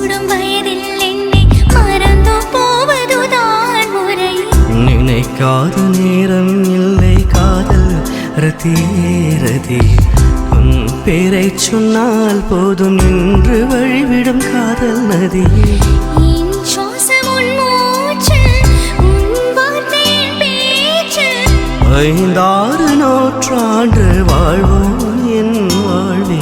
சூடும் வயதில் என்னை மறந்து போவதுதான் முறை. நினைக்காத நேரம் இல்லை காதல் ரதியே ரதி. உன் பேரை சொன்னால் போதும் நின்று வழிவிடும் காதல் நதியே. என் சுவாசம் உன் மூச்சு, உன் வார்த்தையின் பேச்சு. 5-6 நூற்றாண்டு வாழ்வோம் என் வாழ்வே.